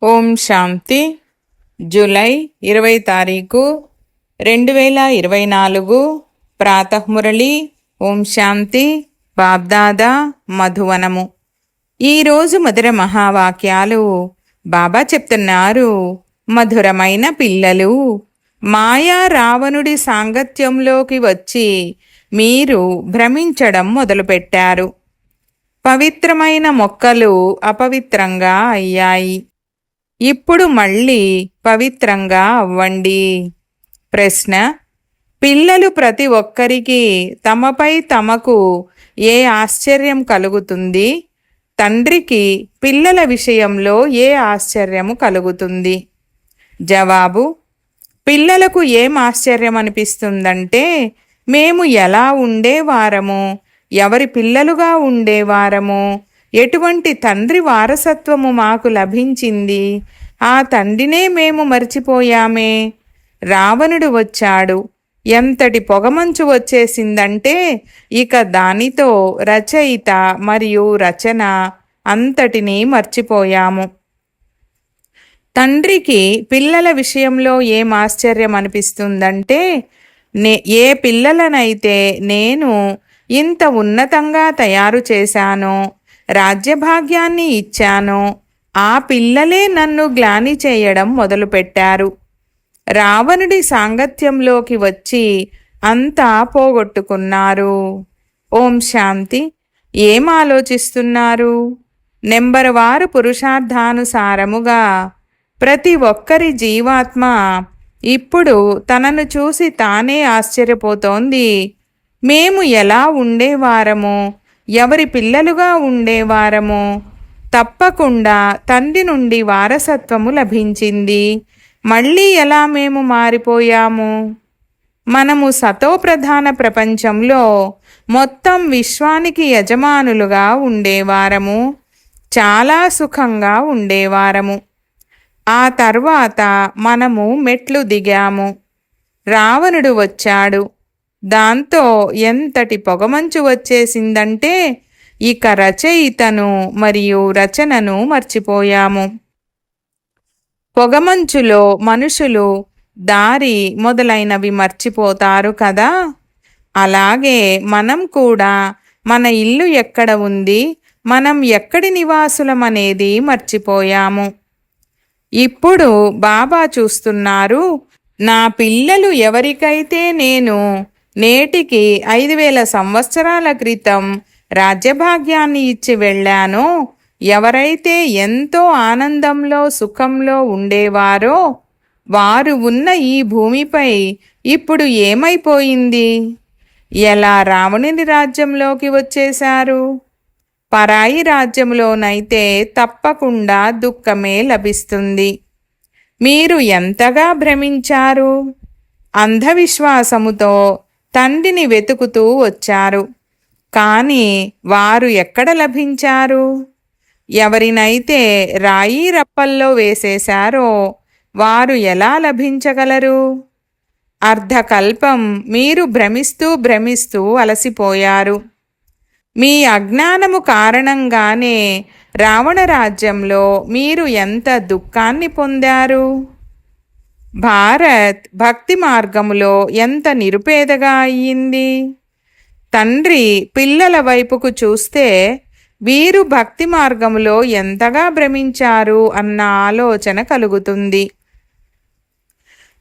ఓం శాంతి. July 20 తారీఖు 2024 ప్రాతఃమురళి. ఓం శాంతి. బాబ్దాదా మధువనము. ఈరోజు మధుర మహావాక్యాలు బాబా చెప్తున్నారు. మధురమైన పిల్లలు, మాయా రావణుడి సాంగత్యంలోకి వచ్చి మీరు భ్రమించడం మొదలుపెట్టారు. పవిత్రమైన మొక్కలు అపవిత్రంగా అయ్యాయి. ఇప్పుడు మళ్ళీ పవిత్రంగా అవ్వండి. ప్రశ్న: పిల్లలు ప్రతి ఒక్కరికి తమపై తమకు ఏ ఆశ్చర్యం కలుగుతుంది? తండ్రికి పిల్లల విషయంలో ఏ ఆశ్చర్యము కలుగుతుంది? జవాబు: పిల్లలకు ఏం ఆశ్చర్యం అనిపిస్తుందంటే, మేము ఎలా ఉండేవారము, ఎవరి పిల్లలుగా ఉండేవారము, ఎటువంటి తండ్రి వారసత్వము మాకు లభించింది, ఆ తండ్రినే మేము మర్చిపోయామే. రావణుడు వచ్చాడు, ఎంతటి పొగమంచు వచ్చేసిందంటే ఇక దానితో రచయిత మరియు రచన అంతటినీ మర్చిపోయాము. తండ్రికి పిల్లల విషయంలో ఏం ఆశ్చర్యం అనిపిస్తుందంటే, ఏ పిల్లలనైతే నేను ఇంత ఉన్నతంగా తయారు చేశానో, రాజ్యభాగ్యాన్ని ఇచ్చానో, ఆ పిల్లలే నన్ను గ్లాని చేయడం మొదలుపెట్టారు. రావణుడి సాంగత్యంలోకి వచ్చి అంతా పోగొట్టుకున్నారు. ఓం శాంతి. ఏం ఆలోచిస్తున్నారు? నెంబర్ వారు పురుషార్థానుసారముగా ప్రతి ఒక్కరి జీవాత్మ ఇప్పుడు తనను చూసి తానే ఆశ్చర్యపోతోంది. మేము ఎలా ఉండేవారము, ఎవరి పిల్లలుగా ఉండేవారము, తప్పకుండా తండ్రి నుండి వారసత్వము లభించింది. మళ్ళీ ఎలా మేము మారిపోయాము? మనము సతోప్రధాన ప్రపంచంలో మొత్తం విశ్వానికి యజమానులుగా ఉండేవారము. చాలా సుఖంగా ఉండేవారము. ఆ తర్వాత మనము మెట్లు దిగాము. రావణుడు వచ్చాడు. దాంతో ఎంతటి పొగమంచు వచ్చేసిందంటే ఇక రచయితను మరియు రచనను మర్చిపోయాము. పొగమంచులో మనుషులు దారి మొదలైనవి మర్చిపోతారు కదా. అలాగే మనం కూడా మన ఇల్లు ఎక్కడ ఉంది, మనం ఎక్కడి నివాసులమనేది మర్చిపోయాము. ఇప్పుడు బాబా చూస్తున్నారు. నా పిల్లలు ఎవరికైతే నేను నేటికి 5000 సంవత్సరాల క్రితం రాజ్యభాగ్యాన్ని ఇచ్చి వెళ్ళానో, ఎవరైతే ఎంతో ఆనందంలో సుఖంలో ఉండేవారో, వారు ఉన్న ఈ భూమిపై ఇప్పుడు ఏమైపోయింది? ఎలా రావణుని రాజ్యంలోకి వచ్చేశారు? పరాయి రాజ్యంలోనైతే తప్పకుండా దుఃఖమే లభిస్తుంది. మీరు ఎంతగా భ్రమించారు? అంధవిశ్వాసముతో తండ్రిని వెతుకుతూ వచ్చారు. కానీ వారు ఎక్కడ లభించారు? ఎవరినైతే రాయి రప్పల్లో వేసేశారో వారు ఎలా లభించగలరు? అర్ధకల్పం మీరు భ్రమిస్తూ అలసిపోయారు. మీ అజ్ఞానము కారణంగానే రావణ రాజ్యంలో మీరు ఎంత దుఃఖాన్ని పొందారు. భారత్ భక్తి మార్గములో ఎంత నిరుపేదగా అయ్యింది. తండ్రి పిల్లల వైపుకు చూస్తే వీరు భక్తి మార్గములో ఎంతగా భ్రమించారు అన్న ఆలోచన కలుగుతుంది.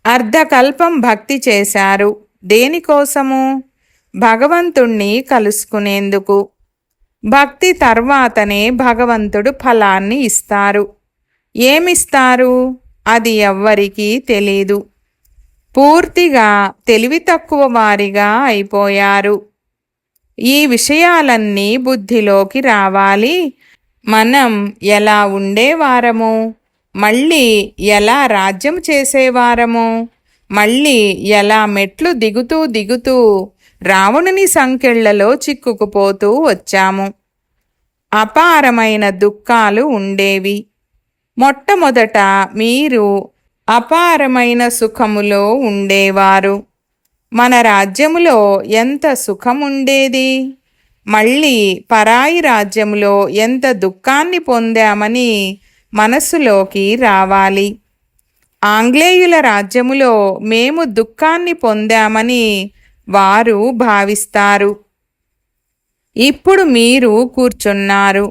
అర్ధకల్పం భక్తి చేశారు. దేనికోసము? భగవంతుణ్ణి కలుసుకునేందుకు. భక్తి తర్వాతనే భగవంతుడు ఫలాన్ని ఇస్తారు. ఏమిస్తారు అది ఎవ్వరికీ తెలీదు. పూర్తిగా తెలివి తక్కువ వారిగా అయిపోయారు. ఈ విషయాలన్నీ బుద్ధిలోకి రావాలి. మనం ఎలా ఉండేవారము, మళ్ళీ ఎలా రాజ్యం చేసేవారము, మళ్ళీ ఎలా మెట్లు దిగుతూ రావణుని సంకెళ్లలో చిక్కుకుపోతూ వచ్చాము. అపారమైన దుఃఖాలు ఉండేవి. మొట్టమొదట మీరు అపారమైన సుఖములో ఉండేవారు. మన రాజ్యములో ఎంత సుఖముండేది. మళ్ళీ పరాయి రాజ్యములో ఎంత దుఃఖాన్ని పొందామని మనస్సులోకి రావాలి. ఆంగ్లేయుల రాజ్యములో మేము దుఃఖాన్ని పొందామని వారు భావిస్తారు. ఇప్పుడు మీరు కూర్చున్నారు.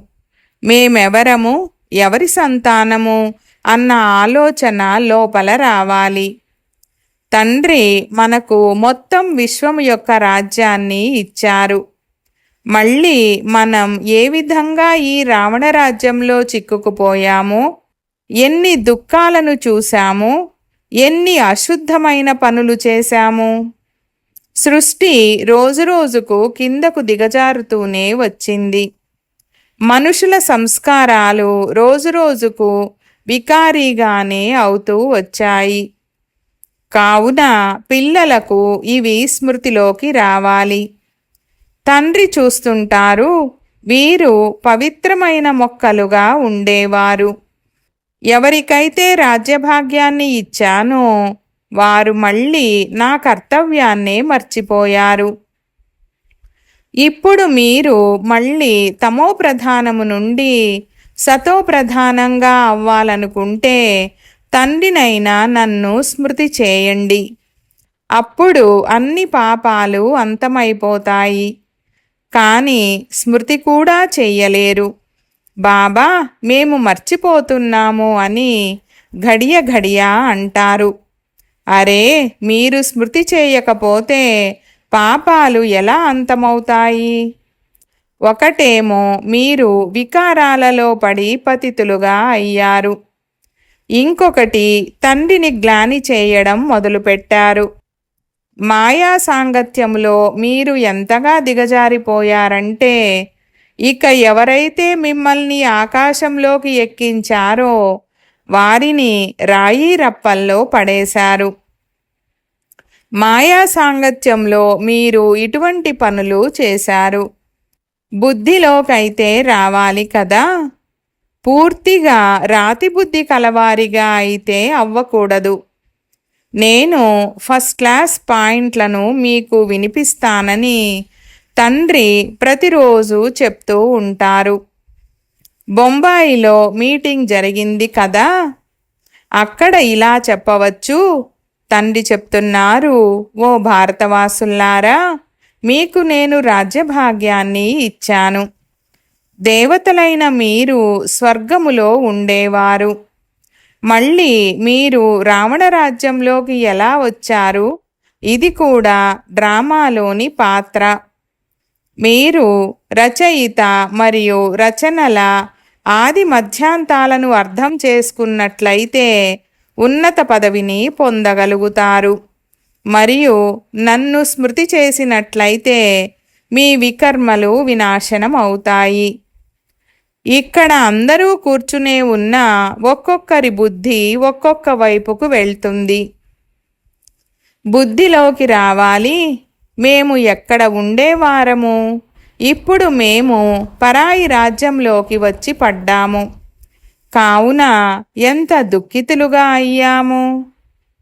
మేమెవరము, ఎవరి సంతానము అన్న ఆలోచన లోపల రావాలి. తండ్రి మనకు మొత్తం విశ్వం యొక్క రాజ్యాన్ని ఇచ్చారు. మళ్ళీ మనం ఏ విధంగా ఈ రావణ రాజ్యంలో చిక్కుకుపోయామో, ఎన్ని దుఃఖాలను చూశాము, ఎన్ని అశుద్ధమైన పనులు చేశాము. సృష్టి రోజురోజుకు కిందకు దిగజారుతూనే వచ్చింది. మనుషుల సంస్కారాలు రోజురోజుకు వికారీగానే అవుతూ వచ్చాయి. కావున పిల్లలకు ఇవి స్మృతిలోకి రావాలి. తండ్రి చూస్తుంటారు, వీరు పవిత్రమైన మొక్కలుగా ఉండేవారు. ఎవరికైతే రాజ్యభాగ్యాన్ని ఇచ్చానో వారు మళ్ళీ నా కర్తవ్యాన్నే మర్చిపోయారు. ఇప్పుడు మీరు మళ్ళీ తమో ప్రధానము నుండి సతో ప్రధానంగా అవ్వాలనుకుంటే తండ్రినైనా నన్ను స్మృతి చేయండి. అప్పుడు అన్ని పాపాలు అంతమైపోతాయి. కానీ స్మృతి కూడా చెయ్యలేరు. బాబా మేము మర్చిపోతున్నాము అని ఘడియ ఘడియ అంటారు. అరే, మీరు స్మృతి చేయకపోతే పాపాలు ఎలా అంతమవుతాయి? ఒకటేమో మీరు వికారాలలో పడి పతితులుగా అయ్యారు. ఇంకొకటి తండ్రిని గ్లాని చేయడం మొదలుపెట్టారు. మాయా సాంగత్యములో మీరు ఎంతగా దిగజారిపోయారంటే ఇక ఎవరైతే మిమ్మల్ని ఆకాశంలోకి ఎక్కించారో వారిని రాయి రప్పల్లో పడేశారు. మాయా సాంగత్యంలో మీరు ఇటువంటి పనులు చేశారు. బుద్ధిలోకైతే రావాలి కదా. పూర్తిగా రాతి బుద్ధి కలవారిగా అయితే అవ్వకూడదు. నేను ఫస్ట్ క్లాస్ పాయింట్లను మీకు వినిపిస్తానని తండ్రి ప్రతిరోజు చెప్తూ ఉంటారు. బొంబాయిలో మీటింగ్ జరిగింది కదా, అక్కడ ఇలా చెప్పవచ్చు. తండ్రి చెప్తున్నారు, ఓ భారతవాసుల్లారా, మీకు నేను రాజ్యభాగ్యాన్ని ఇచ్చాను. దేవతలైన మీరు స్వర్గములో ఉండేవారు. మళ్ళీ మీరు రావణ రాజ్యంలోకి ఎలా వచ్చారు? ఇది కూడా డ్రామాలోని పాత్ర. మీరు రచయిత మరియు రచనల ఆది మధ్యాంతాలను అర్థం చేసుకున్నట్లయితే ఉన్నత పదవిని పొందగలుగుతారు. మరియు నన్ను స్మృతి చేసినట్లయితే మీ వికర్మలు వినాశనం అవుతాయి. ఇక్కడ అందరూ కూర్చునే ఉన్న ఒక్కొక్కరి బుద్ధి ఒక్కొక్క వైపుకు వెళ్తుంది. బుద్ధిలోకి రావాలి, మేము ఎక్కడ ఉండేవారము, ఇప్పుడు మేము పరాయి రాజ్యంలోకి వచ్చి పడ్డాము. కావున ఎంత దుఃఖితులుగా అయ్యాము.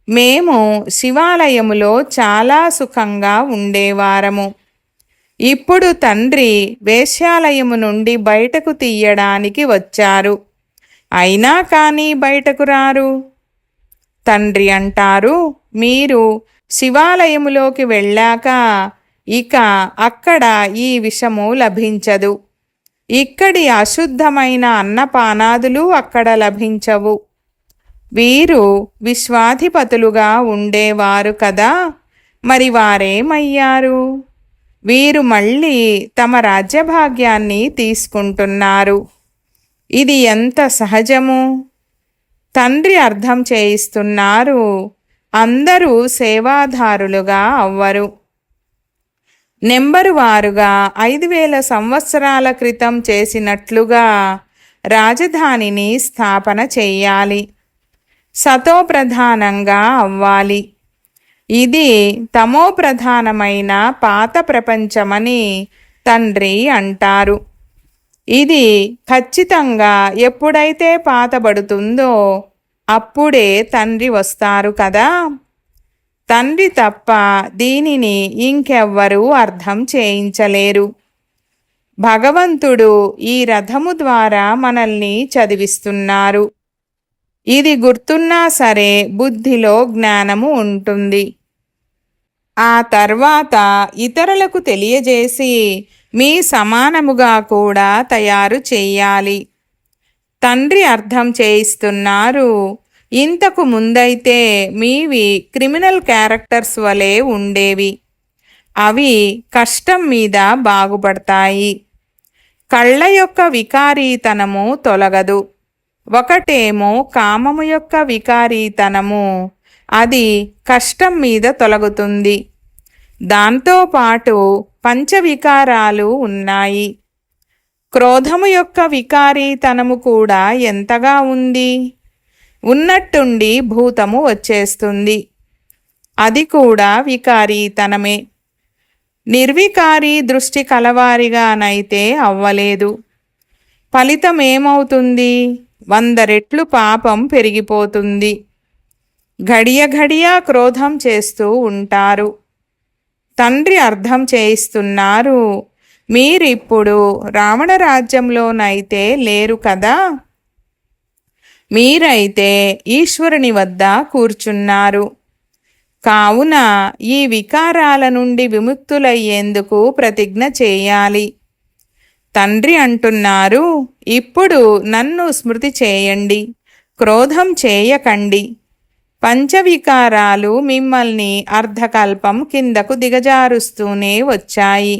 మేము శివాలయములో చాలా సుఖంగా ఉండేవారము. ఇప్పుడు తండ్రి వేశ్యాలయము నుండి బయటకు తీయడానికి వచ్చారు. అయినా కానీ బయటకు రారు. తండ్రి అంటారు, మీరు శివాలయములోకి వెళ్ళాక ఇక అక్కడ ఈ విషము లభించదు. ఇక్కడి అశుద్ధమైన అన్నపానాదులు అక్కడ లభించవు. వీరు విశ్వాధిపతులుగా ఉండేవారు కదా, మరి వారేమయ్యారు? వీరు మళ్ళీ తమ రాజ్యభాగ్యాన్ని తీసుకుంటున్నారు. ఇది ఎంత సహజము. తండ్రి అర్థం చేయిస్తున్నారు, అందరూ సేవాదారులుగా అవ్వరు. నెంబరు వారుగా 5000 సంవత్సరాల క్రితం చేసినట్లుగా రాజధానిని స్థాపన చెయ్యాలి. సతో ప్రధానంగా అవ్వాలి. ఇది తమో ప్రధానమైన పాత ప్రపంచమని తండ్రి అంటారు. ఇది ఖచ్చితంగా ఎప్పుడైతే పాతబడుతుందో అప్పుడే తండ్రి వస్తారు కదా. తండ్రి తప్ప దీనిని ఇంకెవ్వరూ అర్థం చేయించలేరు. భగవంతుడు ఈ రథము ద్వారా మనల్ని చదివిస్తున్నారు. ఇది గుర్తున్నా సరే బుద్ధిలో జ్ఞానము ఉంటుంది. ఆ తర్వాత ఇతరులకు తెలియజేసి మీ సమానముగా కూడా తయారు చేయాలి. తండ్రి అర్థం చేయిస్తున్నారు, ఇంతకు ముందైతే మీవి క్రిమినల్ క్యారెక్టర్స్ వలె ఉండేవి. అవి కష్టం మీద బాగుపడతాయి. కళ్ళ యొక్క వికారీతనము తొలగదు. ఒకటేమో కామము యొక్క వికారీతనము, అది కష్టం మీద తొలగుతుంది. దాంతోపాటు పంచవికారాలు ఉన్నాయి. క్రోధము యొక్క వికారీతనము కూడా ఎంతగా ఉంది. ఉన్నట్టుండి భూతము వచ్చేస్తుంది. అది కూడా వికారీతనమే. నిర్వికారి దృష్టి కలవారిగానైతే అవ్వలేదు. ఫలితమేమవుతుంది? 100 రెట్లు పాపం పెరిగిపోతుంది. ఘడియ ఘడియా క్రోధం చేస్తూ ఉంటారు. తండ్రి అర్థం చేయిస్తున్నారు, మీరిప్పుడు రావణ రాజ్యంలోనైతే లేరు కదా, మీరైతే ఈశ్వరుని వద్ద కూర్చున్నారు. కావున ఈ వికారాల నుండి విముక్తులయ్యేందుకు ప్రతిజ్ఞ చేయాలి. తండ్రి అంటున్నారు, ఇప్పుడు నన్ను స్మృతి చేయండి, క్రోధం చేయకండి. పంచవికారాలు మిమ్మల్ని అర్ధకల్పం కిందకు దిగజారుస్తూనే వచ్చాయి.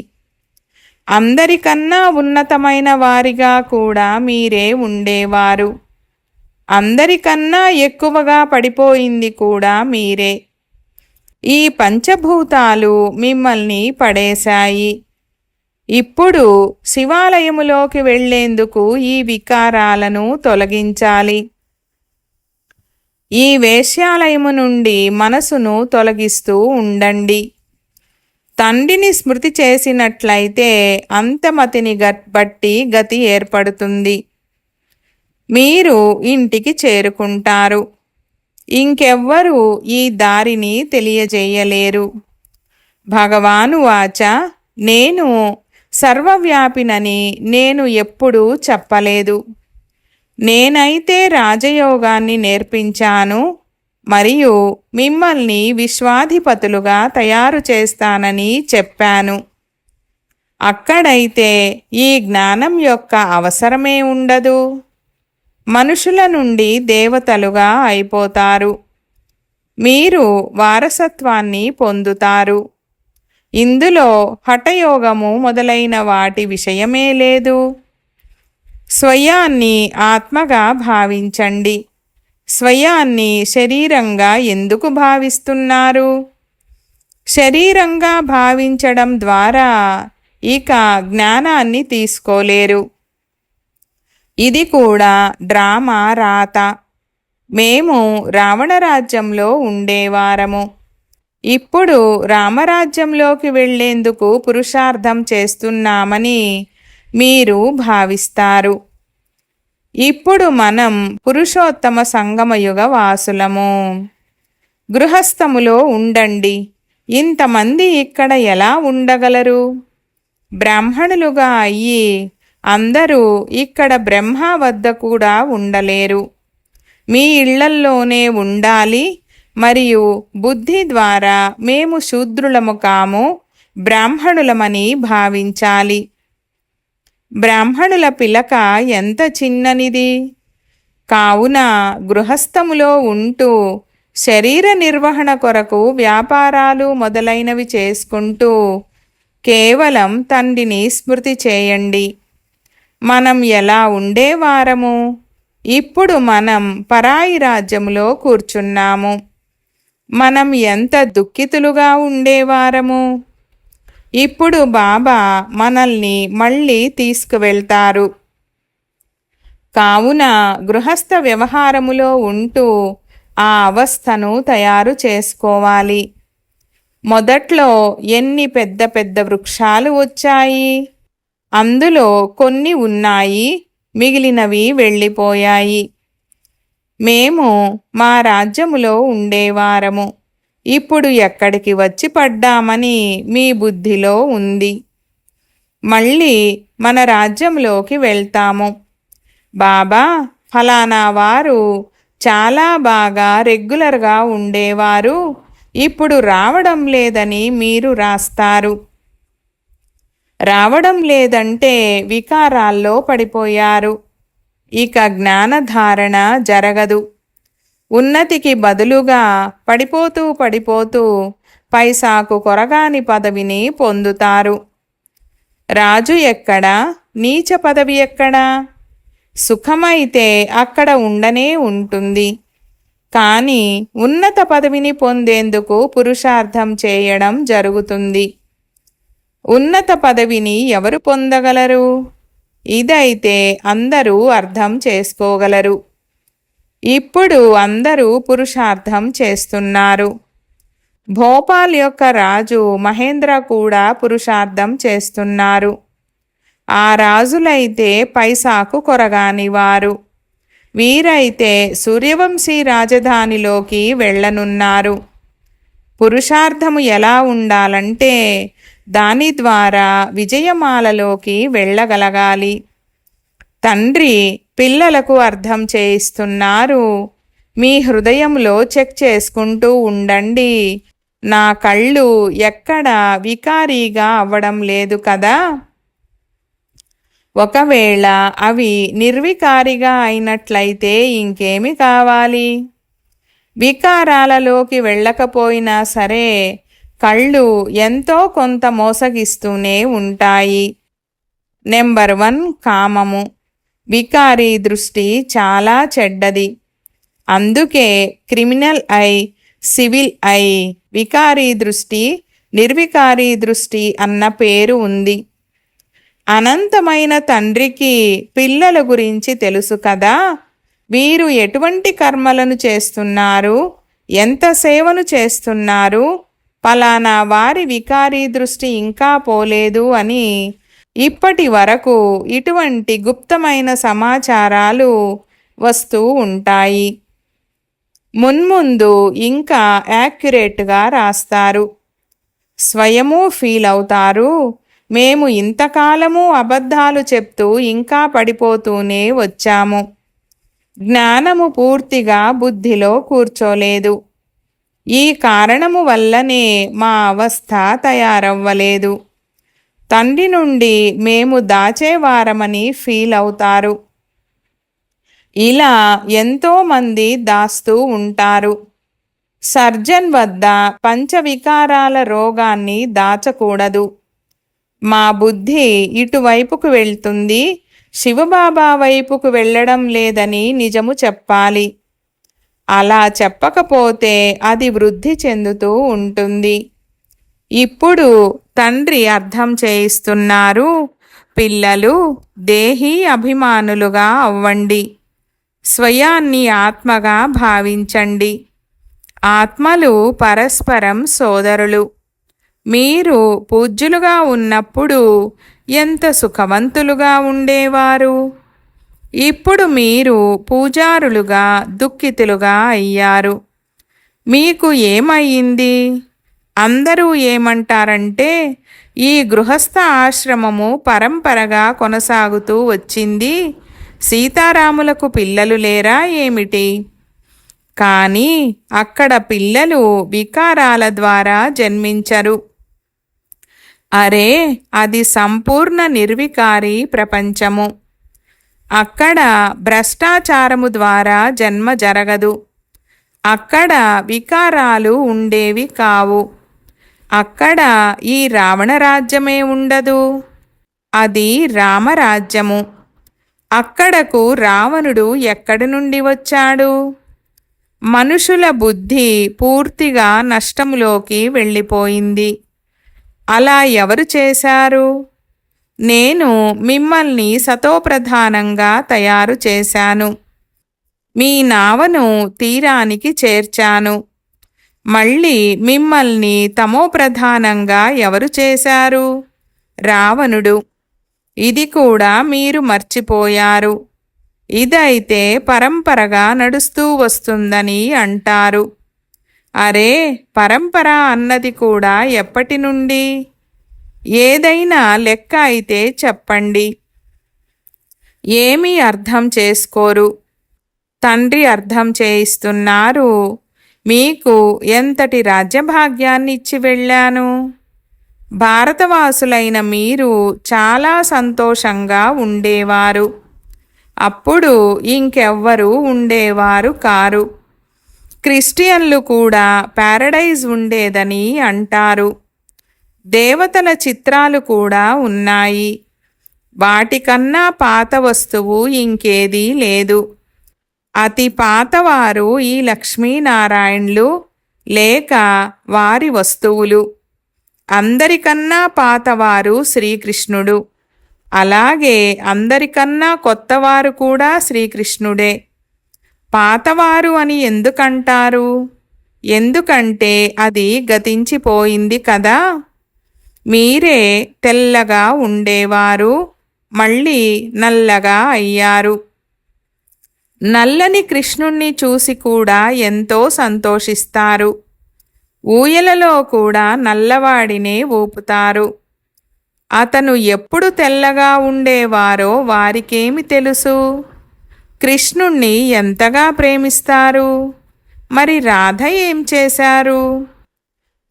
అందరికన్నా ఉన్నతమైన వారిగా కూడా మీరే ఉండేవారు. అందరికన్నా ఎక్కువగా పడిపోయింది కూడా మీరే. ఈ పంచభూతాలు మిమ్మల్ని పడేశాయి. ఇప్పుడు శివాలయములోకి వెళ్లేందుకు ఈ వికారాలను తొలగించాలి. ఈ వేశ్యాలయము నుండి మనసును తొలగిస్తూ ఉండండి. తండ్రిని స్మృతి చేసినట్లయితే అంతమతిని బట్టి గతి ఏర్పడుతుంది. మీరు ఇంటికి చేరుకుంటారు. ఇంకెవ్వరూ ఈ దారిని తెలియజేయలేరు. భగవాను వాచ, నేను సర్వవ్యాపినని నేను ఎప్పుడూ చెప్పలేదు. నేనైతే రాజయోగాన్ని నేర్పించాను మరియు మిమ్మల్ని విశ్వాధిపతులుగా తయారు చేస్తానని చెప్పాను. అక్కడైతే ఈ జ్ఞానం యొక్క అవసరమే ఉండదు. మనుషుల నుండి దేవతలుగా అయిపోతారు. మీరు వారసత్వాన్ని పొందుతారు. ఇందులో హఠయోగము మొదలైన వాటి విషయమే లేదు. స్వయాన్ని ఆత్మగా భావించండి. స్వయాన్ని శరీరంగా ఎందుకు భావిస్తున్నారు? శరీరంగా భావించడం ద్వారా ఇక జ్ఞానాన్ని తీసుకోలేరు. ఇది కూడా డ్రామా రాత. మేము రావణరాజ్యంలో ఉండేవారము. ఇప్పుడు రామరాజ్యంలోకి వెళ్లేందుకు పురుషార్థం చేస్తున్నామని మీరు భావిస్తారు. ఇప్పుడు మనం పురుషోత్తమ సంగమయుగ వాసులము. గృహస్థములో ఉండండి. ఇంతమంది ఇక్కడ ఎలా ఉండగలరు? బ్రాహ్మణులుగా అయ్యి అందరూ ఇక్కడ బ్రహ్మ వద్ద కూడా ఉండలేరు. మీ ఇళ్లల్లోనే ఉండాలి. మరియు బుద్ధి ద్వారా మేము శూద్రులము కాము, బ్రాహ్మణులమని భావించాలి. బ్రాహ్మణుల పిలక ఎంత చిన్ననిది. కావున గృహస్థములో ఉంటూ శరీర నిర్వహణ కొరకు వ్యాపారాలు మొదలైనవి చేసుకుంటూ కేవలం తండ్రిని స్మృతి చేయండి. మనం ఎలా ఉండేవారము? ఇప్పుడు మనం పరాయి రాజ్యములో కూర్చున్నాము. మనం ఎంత దుఃఖితులుగా ఉండేవారము. ఇప్పుడు బాబా మనల్ని మళ్ళీ తీసుకువెళ్తారు. కావున గృహస్థ వ్యవహారములో ఉంటూ ఆ అవస్థను తయారు చేసుకోవాలి. మొదట్లో ఎన్ని పెద్ద పెద్ద వృక్షాలు వచ్చాయి. అందులో కొన్ని ఉన్నాయి, మిగిలినవి వెళ్ళిపోయాయి. మేము మా రాజ్యములో ఉండేవారము. ఇప్పుడు ఎక్కడికి వచ్చి పడ్డామని మీ బుద్ధిలో ఉంది. మళ్ళీ మన రాజ్యంలోకి వెళ్తాము. బాబా, ఫలానా వారు చాలా బాగా రెగ్యులర్గా ఉండేవారు, ఇప్పుడు రావడం లేదని మీరు రాస్తారు. రావడం లేదంటే వికారాల్లో పడిపోయారు. ఇక జ్ఞానధారణ జరగదు. ఉన్నతికి బదులుగా పడిపోతూ పైసాకు కొరగాని పదవిని పొందుతారు. రాజు ఎక్కడా, నీచ పదవి ఎక్కడా? సుఖమైతే అక్కడ ఉండనే ఉంటుంది. కానీ ఉన్నత పదవిని పొందేందుకు పురుషార్థం చేయడం జరుగుతుంది. ఉన్నత పదవిని ఎవరు పొందగలరు? ఇదైతే అందరూ అర్థం చేసుకోగలరు. ఇప్పుడు అందరూ పురుషార్థం చేస్తున్నారు. భోపాల్ యొక్క రాజు మహేంద్ర కూడా పురుషార్థం చేస్తున్నారు. ఆ రాజులైతే పైసాకు కొరగానివారు. వీరైతే సూర్యవంశీ రాజధానిలోకి వెళ్ళనున్నారు. పురుషార్థము ఎలా ఉండాలంటే దాని ద్వారా విజయమాలలోకి వెళ్ళగలగాలి. తండ్రి పిల్లలకు అర్థం చేయిస్తున్నారు. మీ హృదయంలో చెక్ చేసుకుంటూ ఉండండి. నా కళ్ళు ఎక్కడ వికారీగా అవ్వడం లేదు కదా? ఒకవేళ అవి నిర్వికారిగా అయినట్లయితే ఇంకేమి కావాలి? వికారాలలోకి వెళ్ళకపోయినా సరే కళ్ళు ఎంతో కొంత మోసగిస్తూనే ఉంటాయి. నెంబర్ 1 కామము. వికారీ దృష్టి చాలా చెడ్డది. అందుకే క్రిమినల్ ఐ, సివిల్ ఐ, వికారీ దృష్టి, నిర్వికారీ దృష్టి అన్న పేరు ఉంది. అనంతమైన తండ్రికి పిల్లల గురించి తెలుసు కదా. వీరు ఎటువంటి కర్మలను చేస్తున్నారు, ఎంత సేవను చేస్తున్నారు, పలానా వారి వికారీ దృష్టి ఇంకా పోలేదు అని ఇప్పటి వరకు ఇటువంటి గుప్తమైన సమాచారాలు వస్తూ ఉంటాయి. మున్ముందు ఇంకా యాక్యురేట్గా రాస్తారు. స్వయము ఫీల్ అవుతారు, మేము ఇంతకాలము అబద్ధాలు చెప్తూ ఇంకా పడిపోతూనే వచ్చాము. జ్ఞానము పూర్తిగా బుద్ధిలో కూర్చోలేదు. ఈ కారణము వల్లనే మా అవస్థ తయారవ్వలేదు. తండ్రి నుండి మేము దాచేవారమని ఫీల్ అవుతారు. ఇలా ఎంతోమంది దాస్తూ ఉంటారు. సర్జన్ వద్ద పంచవికారాల రోగాన్ని దాచకూడదు. మా బుద్ధి ఇటువైపుకు వెళ్తుంది, శివబాబా వైపుకు వెళ్ళడం లేదని నిజము చెప్పాలి. అలా చెప్పకపోతే అది వృద్ధి చెందుతూ ఉంటుంది. ఇప్పుడు తండ్రి అర్థం చేయిస్తున్నారు, పిల్లలు దేహీ అభిమానులుగా అవ్వండి. స్వయాన్ని ఆత్మగా భావించండి. ఆత్మలు పరస్పరం సోదరులు. మీరు పూజ్యులుగా ఉన్నప్పుడు ఎంత సుఖవంతులుగా ఉండేవారు. ఇప్పుడు మీరు పూజారులుగా దుఃఖితులుగా అయ్యారు. మీకు ఏమయ్యింది? అందరూ ఏమంటారంటే ఈ గృహస్థ ఆశ్రమము పరంపరగా కొనసాగుతూ వచ్చింది, సీతారాములకు పిల్లలు లేరా ఏమిటి? కానీ అక్కడ పిల్లలు వికారాల ద్వారా జన్మించరు. అరే, అది సంపూర్ణ నిర్వికారి ప్రపంచము. అక్కడ భ్రష్టాచారము ద్వారా జన్మ జరగదు. అక్కడ వికారాలు ఉండేవి కావు. అక్కడ ఈ రావణరాజ్యమే ఉండదు. అది రామరాజ్యము. అక్కడకు రావణుడు ఎక్కడి నుండి వచ్చాడు? మనుషుల బుద్ధి పూర్తిగా నష్టములోకి వెళ్ళిపోయింది. అలా ఎవరు చేశారు? నేను మిమ్మల్ని సతోప్రధానంగా తయారు చేశాను. మీ నావను తీరానికి చేర్చాను. మళ్ళీ మిమ్మల్ని తమోప్రధానంగా ఎవరు చేశారు? రావణుడు. ఇది కూడా మీరు మర్చిపోయారు. ఇదైతే పరంపరగా నడుస్తూ వస్తుందని అంటారు. అరే, పరంపర అన్నది కూడా ఎప్పటి నుండి? ఏదైనా లెక్క అయితే చెప్పండి. ఏమీ అర్థం చేసుకోరు. తండ్రి అర్థం చేయిస్తున్నారు. మీకు ఎంతటి రాజ్యభాగ్యాన్ని ఇచ్చి వెళ్ళాను. భారతవాసులైన మీరు చాలా సంతోషంగా ఉండేవారు. అప్పుడు ఇంకెవ్వరూ ఉండేవారు కారు. క్రిస్టియన్లు కూడా ప్యారడైజ్ ఉండేదని అంటారు. దేవతల చిత్రాలు కూడా ఉన్నాయి. వాటికన్నా పాత వస్తువు ఇంకేదీ లేదు. అతి పాతవారు ఈ లక్ష్మీనారాయణులు లేక వారి వస్తువులు. అందరికన్నా పాతవారు శ్రీకృష్ణుడు. అలాగే అందరికన్నా కొత్తవారు కూడా శ్రీకృష్ణుడే. పాతవారు అని ఎందుకంటారు? ఎందుకంటే అది గతించిపోయింది కదా. మీరే తెల్లగా ఉండేవారు, మళ్ళీ నల్లగా అయ్యారు. నల్లని కృష్ణుణ్ణి చూసి కూడా ఎంతో సంతోషిస్తారు. ఊయలలో కూడా నల్లవాడినే ఊపుతారు. అతను ఎప్పుడు తెల్లగా ఉండేవారో వారికేమి తెలుసు? కృష్ణుణ్ణి ఎంతగా ప్రేమిస్తారు. మరి రాధ ఏం చేశారు?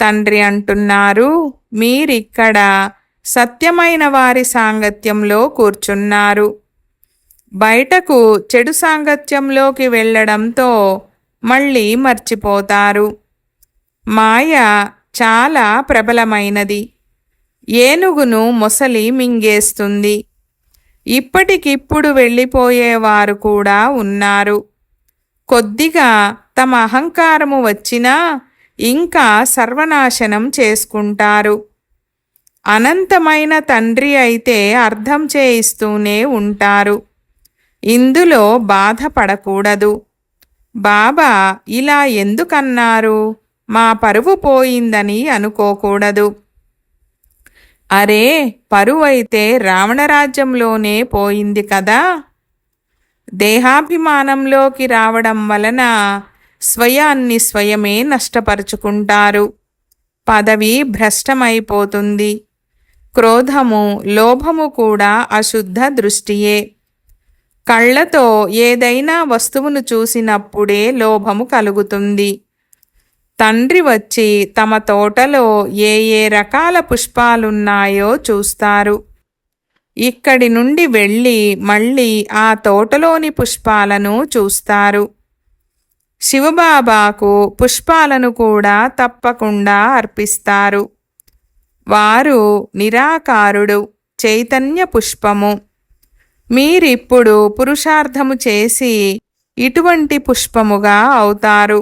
తండ్రి అంటున్నారు, మీరిక్కడ సత్యమైన వారి సాంగత్యంలో కూర్చున్నారు. బయటకు చెడు సాంగత్యంలోకి వెళ్ళడంతో మళ్ళీ మర్చిపోతారు. మాయ చాలా ప్రబలమైనది. ఏనుగును మొసలి మింగేస్తుంది. ఇప్పటికిప్పుడు వెళ్ళిపోయేవారు కూడా ఉన్నారు. కొద్దిగా తమ అహంకారము వచ్చినా ఇంకా సర్వనాశనం చేసుకుంటారు. అనంతమైన తండ్రి అయితే అర్థం చేయిస్తూనే ఉంటారు. ఇందులో బాధపడకూడదు. బాబా ఇలా ఎందుకన్నారు, మా పరువు పోయిందని అనుకోకూడదు. అరే, పరువైతే రావణరాజ్యంలోనే పోయింది కదా. దేహాభిమానంలోకి రావడం వలన స్వయాన్ని స్వయమే నష్టపరుచుకుంటారు. పదవి భ్రష్టమైపోతుంది. క్రోధము, లోభము కూడా అశుద్ధ దృష్టియే. కళ్ళతో ఏదైనా వస్తువును చూసినప్పుడే లోభము కలుగుతుంది. తండ్రి వచ్చి తమ తోటలో ఏ ఏ రకాల పుష్పాలున్నాయో చూస్తారు. ఇక్కడి నుండి వెళ్ళి మళ్ళీ ఆ తోటలోని పుష్పాలను చూస్తారు. శివబాబాకు పుష్పాలను కూడా తప్పకుండా అర్పిస్తారు. వారు నిరాకారుడు, చైతన్య పుష్పము. మీరిప్పుడు పురుషార్థము చేసి ఇటువంటి పుష్పముగా అవుతారు.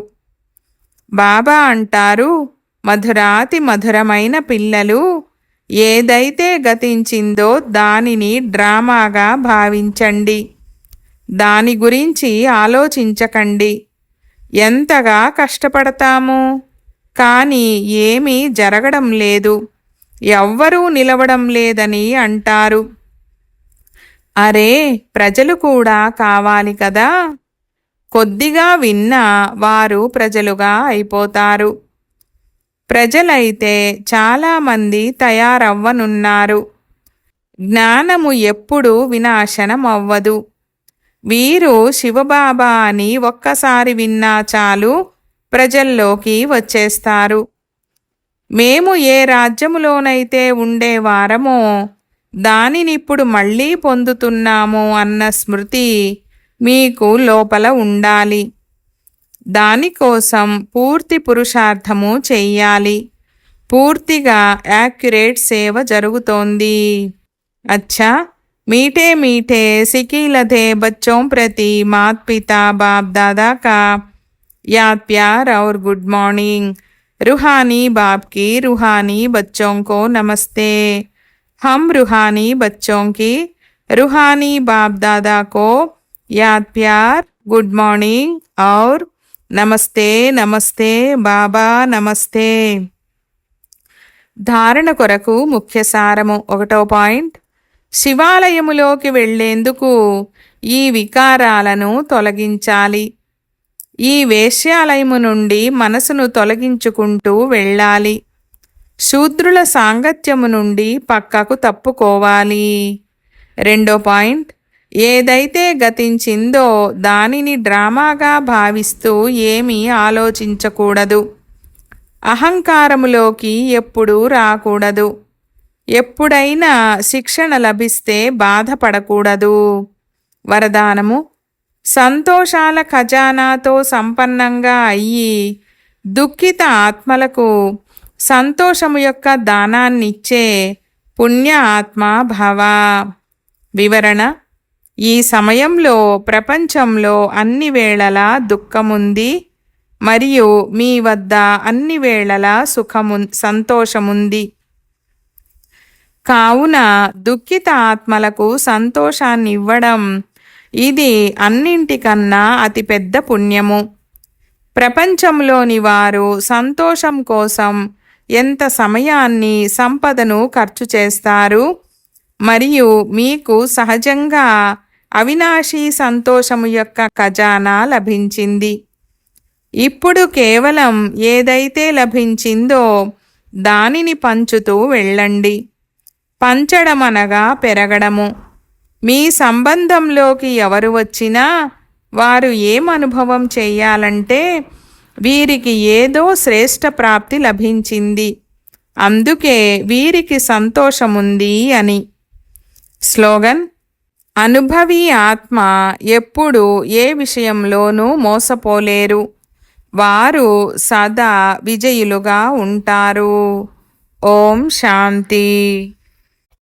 బాబా అంటారు, మధురాతి మధురమైన పిల్లలు, ఏదైతే గతించిందో దానిని డ్రామాగా భావించండి. దాని గురించి ఆలోచించకండి. ఎంతగా కష్టపడతాము, కానీ ఏమీ జరగడం లేదు, ఎవ్వరూ నిలవడం లేదని అంటారు. అరే, ప్రజలు కూడా కావాలి కదా. కొద్దిగా విన్నా వారు ప్రజలుగా అయిపోతారు. ప్రజలైతే చాలామంది తయారవ్వనున్నారు. జ్ఞానము ఎప్పుడూ వినాశనం అవ్వదు. వీరు శివబాబా అని ఒక్కసారి విన్నా చాలు ప్రజల్లోకి వచ్చేస్తారు. మేము ఏ రాజ్యములోనైతే ఉండేవారమో దానినిప్పుడు మళ్ళీ పొందుతున్నాము అన్న స్మృతి మీకు లోపల ఉండాలి. దానికోసం పూర్తి పురుషార్థము చెయ్యాలి. పూర్తిగా యాక్యురేట్ సేవ జరుగుతోంది. అచ్చా, मीठे मीठे सिकीलधे बच्चों प्रति मात पिता बाप दादा का याद प्यार और गुड मॉर्निंग। रूहानी बाप की रूहानी बच्चों को नमस्ते। हम रूहानी बच्चों की रूहानी बाप दादा को याद प्यार, गुड मॉर्निंग और नमस्ते नमस्ते बाबा नमस्ते। ధారణ కొరకు ముఖ్య సారము 1వ పాయింట్. శివాలయములోకి వెళ్లేందుకు ఈ వికారాలను తొలగించాలి. ఈ వేశ్యాలయము నుండి మనసును తొలగించుకుంటూ వెళ్ళాలి. శూద్రుల సాంగత్యము నుండి పక్కకు తప్పుకోవాలి. 2వ పాయింట్, ఏదైతే గతించిందో దానిని డ్రామాగా భావిస్తూ ఏమీ ఆలోచించకూడదు. అహంకారములోకి ఎప్పుడూ రాకూడదు. ఎప్పుడైనా శిక్షణ లభిస్తే బాధపడకూడదు. వరదానము: సంతోషాల ఖజానాతో సంపన్నంగా అయ్యి దుఃఖిత ఆత్మలకు సంతోషము యొక్క దానాన్నిచ్చే పుణ్య ఆత్మ భవ. వివరణ: ఈ సమయంలో ప్రపంచంలో అన్ని వేళలా దుఃఖముంది మరియు మీ వద్ద అన్ని వేళలా సంతోషముంది. కావున దుఃఖిత ఆత్మలకు సంతోషాన్ని ఇవ్వడం ఇది అన్నింటికన్నా అతిపెద్ద పుణ్యము. ప్రపంచంలోని వారు సంతోషం కోసం ఎంత సమయాన్ని, సంపదను ఖర్చు చేస్తారు మరియు మీకు సహజంగా అవినాశీ సంతోషము యొక్క ఖజానా లభించింది. ఇప్పుడు కేవలం ఏదైతే లభించిందో దానిని పంచుతూ వెళ్ళండి. పంచడమనగా పెరగడము. మీ సంబంధంలోకి ఎవరు వచ్చినా వారు ఏమనుభవం చెయ్యాలంటే వీరికి ఏదో శ్రేష్ఠ ప్రాప్తి లభించింది, అందుకే వీరికి సంతోషముంది అని. స్లోగన్: అనుభవీ ఆత్మ ఎప్పుడు ఏ విషయంలోనూ మోసపోలేరు. వారు సదా విజయులుగా ఉంటారు. ఓం శాంతి.